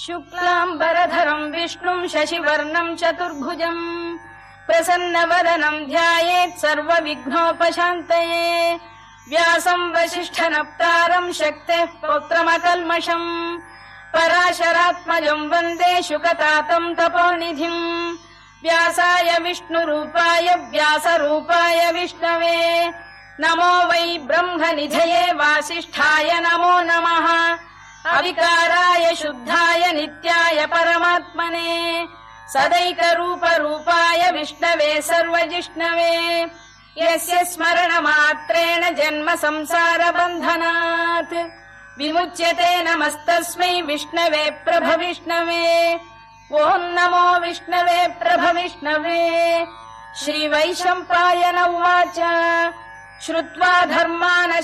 शुक्लाम्बरधरम् विष्णुम् शशिवर्णम् चतुर्भुजम् प्रसन्नवदनम् ध्यायेत् सर्वविघ्नोपशान्तये व्यासम् वसिष्ठनप्तारम् शक्तेः पौत्रमकल्मषम् पराशरात्मजम् वन्दे शुकतातम् तपोनिधिम् व्यासाय विष्णुरूपाय व्यासरूपाय विष्णवे नमो वै ब्रह्मनिधये वासिष्ठाय नमो नमः अविकाराय शुद्धाय नित्याय परमात्मने सदैकरूपरूपाय विष्णवे सर्वजिष्णवे यस्य स्मरणमात्रेण जन्म संसारबन्धनात् विमुच्यते नमस्तस्मै विष्णवे प्रभविष्णवे ॐ नमो विष्णवे प्रभविष्णवे। श्रीवैशम्पायन उवाच श्रुत्वा धर्मान्